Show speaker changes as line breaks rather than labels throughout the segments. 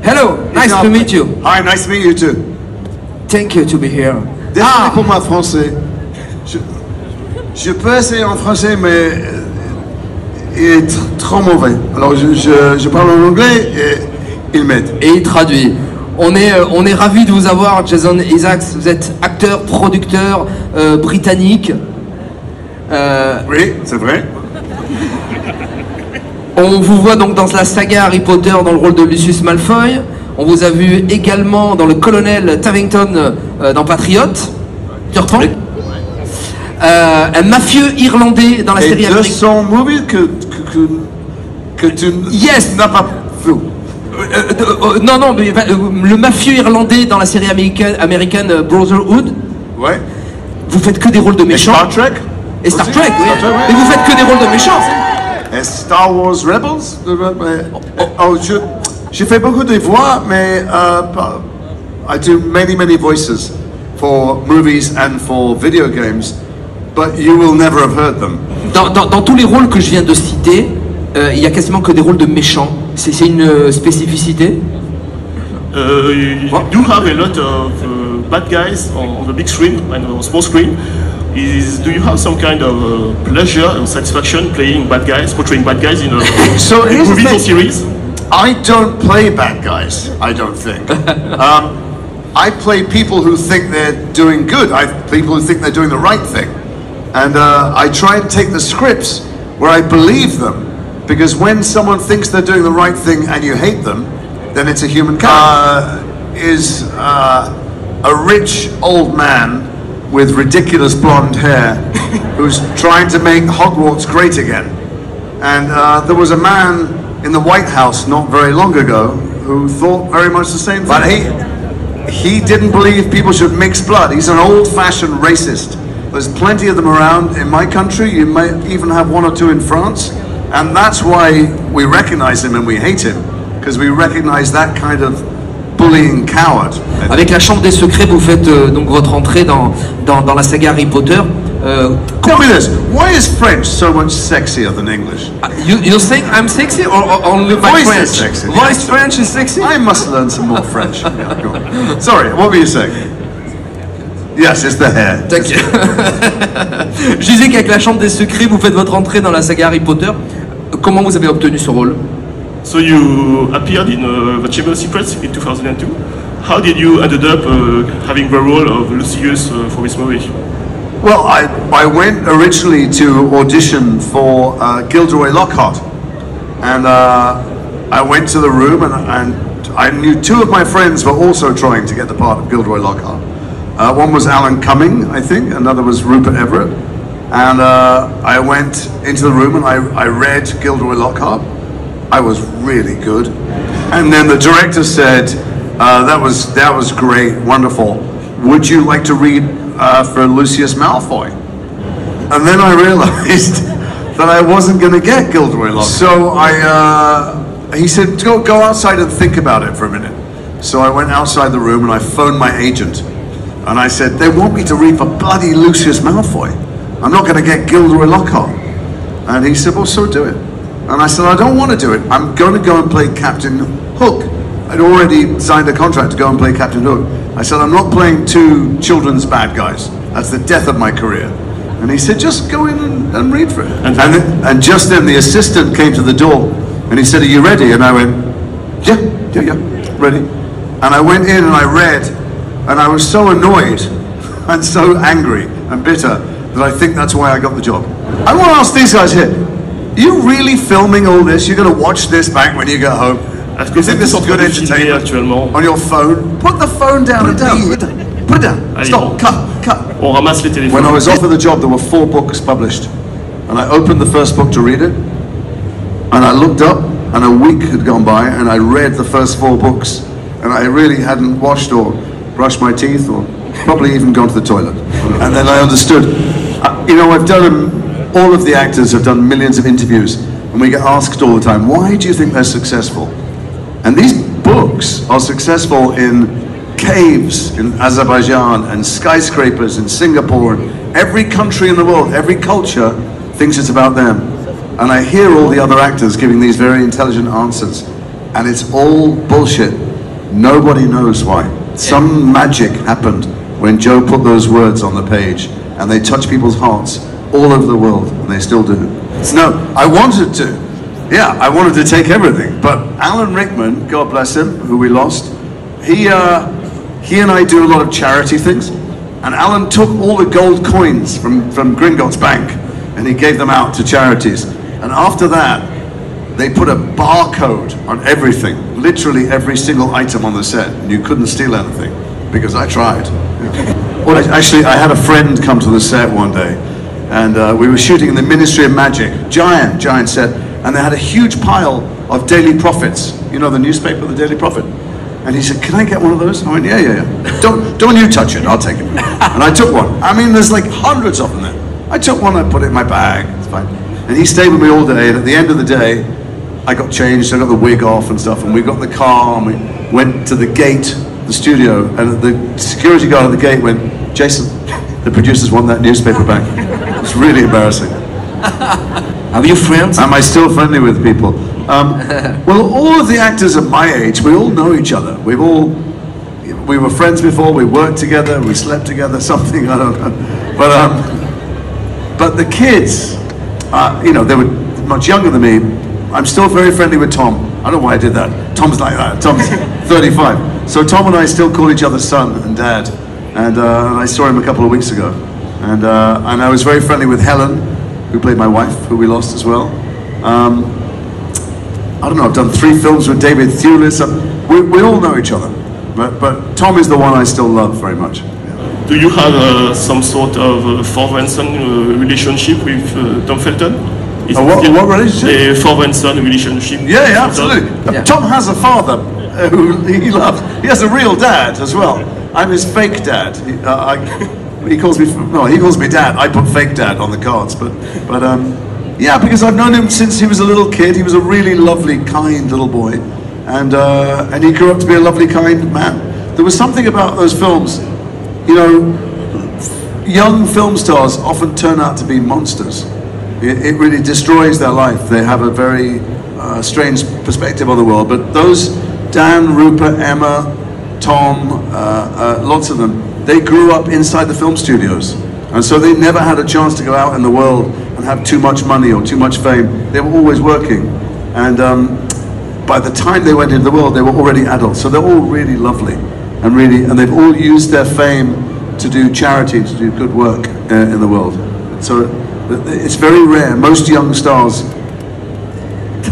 Hello, nice to meet you.
Hi, nice to meet you too.
Thank you to be here.
Désolé pour moi français. Je peux essayer en français, mais il est trop mauvais. Alors je parle en anglais et il m'aide.
Et il traduit. On est ravis de vous avoir, Jason Isaacs. Vous êtes acteur, producteur britannique.
Oui, c'est vrai.
On vous voit donc dans la saga Harry Potter dans le rôle de Lucius Malfoy. On vous a vu également dans le colonel Tavington dans Patriot. Tu reprends un mafieux irlandais dans la série
américaine. Et 200 movies que tu n'as pas vu.
Non, mais le mafieux irlandais dans la série américaine Brotherhood.
Ouais.
Vous faites que des rôles de méchants.
Et Star Trek.
Et Star Trek, oui. Mais vous faites que des rôles de méchants.
Et Star Wars Rebels. J'ai fait beaucoup de voix, mais I do many voices for movies and for video games, but you will never have heard them.
Dans tous les rôles que je viens de citer, il y a quasiment que des rôles de méchants. C'est une spécificité.
You do have a lot of bad guys on the big screen and on the small screen. Do you have some kind of pleasure and satisfaction playing bad guys, portraying bad guys in a movie or series?
I don't play bad guys, I don't think. I play people who think they're doing good, people who think they're doing the right thing. And I try and take the scripts where I believe them, because when someone thinks they're doing the right thing and you hate them, then it's a human character. Is a rich old man with ridiculous blonde hair who's trying to make Hogwarts great again. And there was a man in the White House not very long ago who thought very much the same thing. But he didn't believe people should mix blood. He's an old-fashioned racist. There's plenty of them around in my country. You might even have one or two in France. And that's why we recognize him and we hate him, because we recognize that kind of bullying coward.
Avec la Chambre des Secrets, vous faites donc votre entrée dans la saga Harry Potter.
Tell me this, why is French so much sexier than English?
You think I'm sexy or only my
Voice
French?
Is sexy.
Voice French is sexy?
I must learn some more French. Yeah, go on. Sorry, what were you saying? Yes, it's the hair.
Thank you. Je disais qu'avec la Chambre des Secrets, vous faites votre entrée dans la saga Harry Potter. Comment vous avez obtenu ce rôle?
So you appeared in the Chamber of Secrets in 2002. How did you ended up having the role of Lucius for this movie?
Well, I went originally to audition for Gilderoy Lockhart, and I went to the room, and I knew two of my friends were also trying to get the part of Gilderoy Lockhart. One was Alan Cumming, I think, another was Rupert Everett, and I went into the room and I read Gilderoy Lockhart. I was really good, and then the director said, that was great, wonderful. Would you like to read for Lucius Malfoy? And then I realized that I wasn't going to get Gilderoy Lockhart. So he said, go outside and think about it for a minute. So I went outside the room and I phoned my agent. And I said, they want me to read for bloody Lucius Malfoy. I'm not going to get Gilderoy Lockhart. And he said, well, so do it. And I said, I don't want to do it. I'm going to go and play Captain Hook. I'd already signed a contract to go and play Captain Hook. I said, I'm not playing two children's bad guys. That's the death of my career. And he said, just go in and read for it. And just then the assistant came to the door and he said, are you ready? And I went, yeah, ready. And I went in and I read, and I was so annoyed and so angry and bitter that I think that's why I got the job. I want to ask these guys here, are you really filming all this? You're going to watch this back when you get home? You think this is good entertainment on your phone? Put the phone down and put it down. Stop, cut.
On ramasse les téléphones.
When I was offered the job, there were 4 books published. And I opened the first book to read it. And I looked up, and a week had gone by, and I read the first 4 books. And I really hadn't washed or brushed my teeth, or probably even gone to the toilet. And then I understood. I've done, all of the actors have done millions of interviews, and we get asked all the time, why do you think they're successful? And these books books are successful in caves in Azerbaijan and skyscrapers in Singapore, and every country in the world, every culture thinks it's about them. And I hear all the other actors giving these very intelligent answers, and it's all bullshit. Nobody knows why. Some magic happened when Joe put those words on the page, and they touch people's hearts all over the world, and they still do. No, I wanted to. Yeah, I wanted to take everything, but Alan Rickman, God bless him, who we lost, he and I do a lot of charity things, and Alan took all the gold coins from Gringotts Bank, and he gave them out to charities. And after that, they put a barcode on everything, literally every single item on the set, and you couldn't steal anything, because I tried. Well, actually, I had a friend come to the set one day, and we were shooting in the Ministry of Magic, giant set, and they had a huge pile of Daily Prophets, you know, the newspaper, the Daily Prophet. And he said, "Can I get one of those?" I went, yeah. Don't you touch it, I'll take it. And I took one. I mean, there's like hundreds of them there. I took one, I put it in my bag, it's fine. And he stayed with me all day, and at the end of the day, I got changed, I got the wig off and stuff, and we got in the car, and we went to the gate, the studio, and the security guard at the gate went, "Jason, the producers want that newspaper back." It's really embarrassing.
Are you friends?
Am I still friendly with people? Well, all of the actors at my age, we all know each other. We were friends before, we worked together, we slept together, something, I don't know. But the kids, you know, they were much younger than me. I'm still very friendly with Tom. I don't know why I did that. Tom's like that. Tom's 35. So Tom and I still call each other son and dad. And I saw him a couple of weeks ago. And I was very friendly with Helen, who played my wife, who we lost as well. I don't know, I've done 3 films with David Thewlis. We all know each other. But Tom is the one I still love very much.
Do you have some sort of father and son relationship with Tom Felton?
What relationship?
A father and son relationship.
Yeah, absolutely.
Yeah.
Tom has a father who he loves. He has a real dad as well. I'm his fake dad. He calls me dad. I put fake dad on the cards, but yeah, because I've known him since he was a little kid. He was a really lovely, kind little boy, and he grew up to be a lovely, kind man. There was something about those films, you know, young film stars often turn out to be monsters. It really destroys their life. They have a very strange perspective on the world. But those Dan, Rupert, Emma, Tom, lots of them, they grew up inside the film studios. And so they never had a chance to go out in the world and have too much money or too much fame. They were always working. And by the time they went into the world, they were already adults. So they're all really lovely. And they've all used their fame to do charity, to do good work in the world. So it's very rare. Most young stars,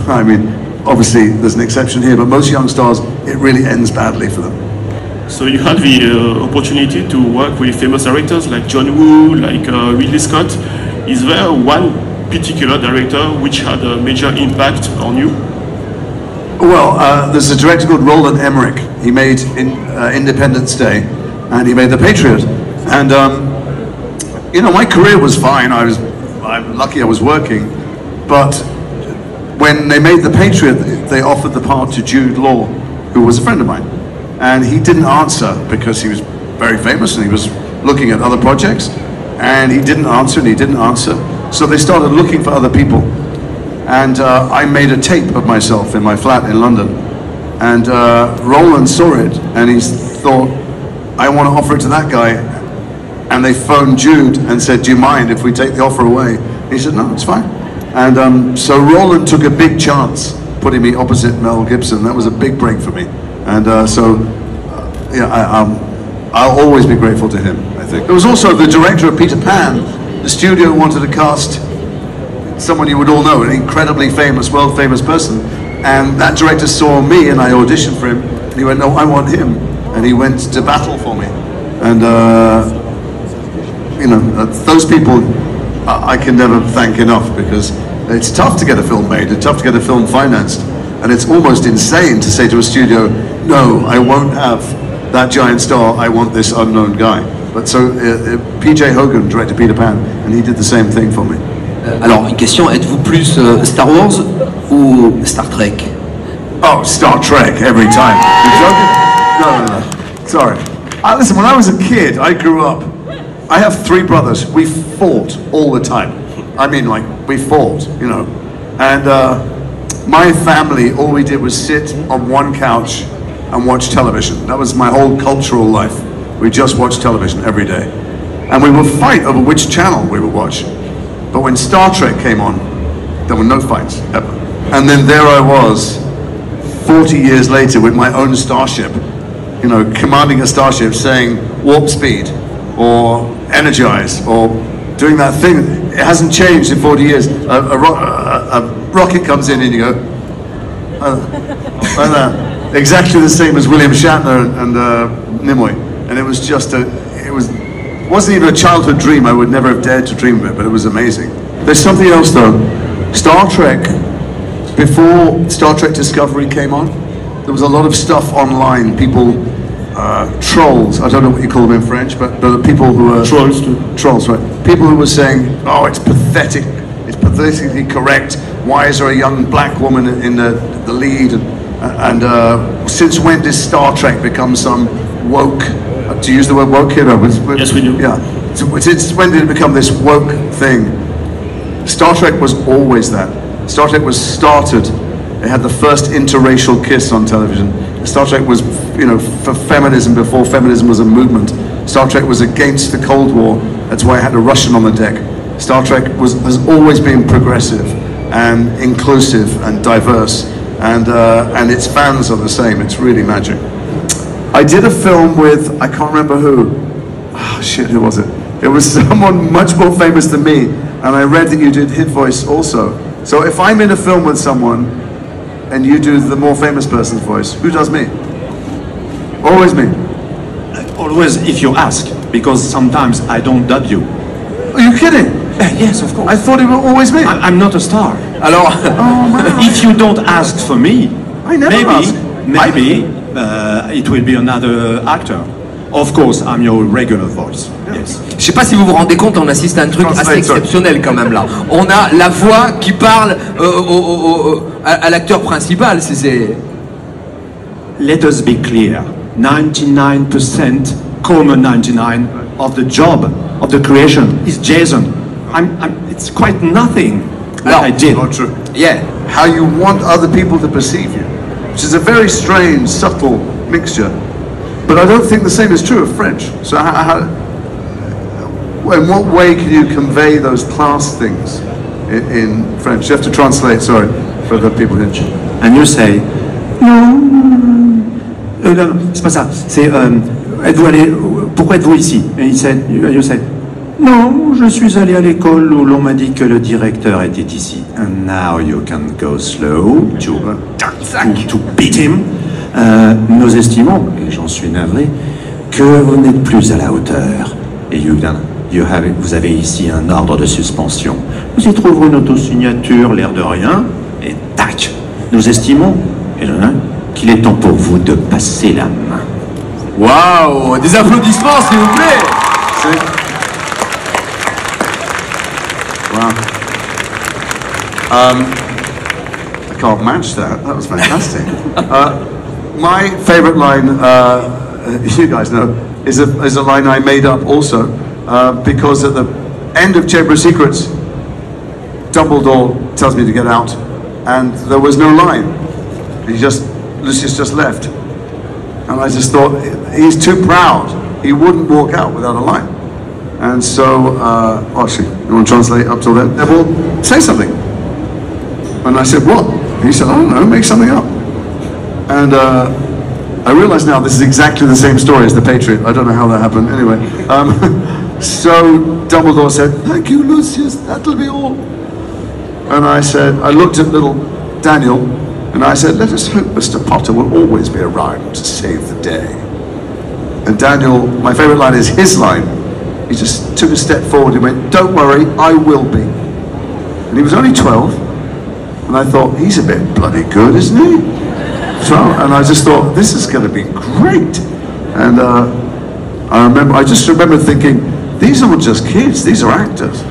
I mean, obviously there's an exception here, but most young stars, it really ends badly for them.
So you had the opportunity to work with famous directors like John Woo, like Ridley Scott. Is there one particular director which had a major impact on you?
Well, there's a director called Roland Emmerich. He made Independence Day, and he made The Patriot. And you know, my career was fine. I'm lucky I was working, but when they made The Patriot, they offered the part to Jude Law, who was a friend of mine, and he didn't answer because he was very famous and he was looking at other projects, and he didn't answer and he didn't answer. So they started looking for other people, and I made a tape of myself in my flat in London, and Roland saw it and he thought, I want to offer it to that guy. And they phoned Jude and said, "Do you mind if we take the offer away?" And he said, "No, it's fine." And so Roland took a big chance putting me opposite Mel Gibson. That was a big break for me. And yeah, I'll always be grateful to him, I think. There was also the director of Peter Pan. The studio wanted to cast someone you would all know, an incredibly famous, world famous person. And that director saw me and I auditioned for him. And he went, "No, I want him." And he went to battle for me. And you know, those people I can never thank enough, because it's tough to get a film made, it's tough to get a film financed, and it's almost insane to say to a studio, "No, I won't have that giant star, I want this unknown guy." But so PJ Hogan directed Peter Pan, and he did the same thing for me.
Alors, une question, êtes-vous plus Star Wars ou Star Trek?
Oh, Star Trek every time. You joking? No. Sorry. Listen, when I was a kid, I grew up. I have 3 brothers. We fought all the time. I mean, like, we fought, you know. And my family, all we did was sit on one couch and watch television. That was my whole cultural life. We just watched television every day. And we would fight over which channel we would watch. But when Star Trek came on, there were no fights, ever. And then there I was, 40 years later with my own starship, you know, commanding a starship saying warp speed or energize or doing that thing. It hasn't changed in 40 years. A rocket comes in and you go, exactly the same as William Shatner and Nimoy. And it was just it wasn't even a childhood dream. I would never have dared to dream of it, but it was amazing. There's something else though. Star Trek, before Star Trek Discovery came on, there was a lot of stuff online. People, trolls, I don't know what you call them in French, but the people who are...
Trolls too.
Trolls, right. People who were saying, oh, it's pathetic, it's pathetically correct. Why is there a young black woman in the lead? And since when did Star Trek become some woke, to use the word woke here?
Yes, we do.
Yeah. Since when did it become this woke thing? Star Trek was always that. Star Trek was started, it had the first interracial kiss on television. Star Trek was, you know, for feminism before feminism was a movement. Star Trek was against the Cold War, that's why it had a Russian on the deck. Star Trek has always been progressive and inclusive and diverse, and its fans are the same. It's really magic. I did a film with, I can't remember who. Oh shit, who was it? It was someone much more famous than me, and I read that you did hit voice also. So if I'm in a film with someone and you do the more famous person's voice, who does me? Always me.
Always if you ask, because sometimes I don't dub you.
Are you kidding?
Yes, of course.
I thought it was always me.
I'm not a star.
Alors,
If you don't ask for me,
I never ask.
maybe it will be another actor. Of course, I'm your regular voice. Yes.
je sais pas si vous vous rendez compte, on assiste à un truc assez exceptionnel quand même là. On a la voix qui parle à l'acteur principal.
Let us be clear. 99%, 99 of the job of the creation is Jason. It's quite nothing that I did.
Not true.
Yeah.
How you want other people to perceive you, which is a very strange, subtle mixture. But I don't think the same is true of French. So in what way can you convey those class things in French? You have to translate, sorry, for the people here.
And you say, non, c'est pas ça. C'est, êtes-vous allé, pourquoi êtes-vous ici? And you say, non, je suis allé à l'école où l'on m'a dit que le directeur était ici. And now you can go slow to beat him. Nous estimons, et j'en suis navré, que vous n'êtes plus à la hauteur. Et vous avez ici un ordre de suspension. Vous y trouverez une autosignature, l'air de rien, et tac. Nous estimons qu'il est temps pour vous de passer la main.
Waouh, des applaudissements s'il vous plaît.
Wow. I can't match that. That was fantastic. My favorite line, you guys know, is a line I made up also, because at the end of Chamber of Secrets, Dumbledore tells me to get out, and there was no line. Lucius just left. And I just thought, he's too proud. He wouldn't walk out without a line. And so, actually, you want to translate up till then? Neville, say something. And I said, what? And he said, I don't know, make something up. And I realize now this is exactly the same story as the Patriot. I don't know how that happened. Anyway, so Dumbledore said, thank you, Lucius, that'll be all. And I looked at little Daniel, and I said, let us hope Mr. Potter will always be around to save the day. And Daniel, my favorite line is his line. He just took a step forward and went, don't worry, I will be. And he was only 12, and I thought, he's a bit bloody good, isn't he? So, and I just thought, this is going to be great. And I just remember thinking, these aren't just kids, these are actors.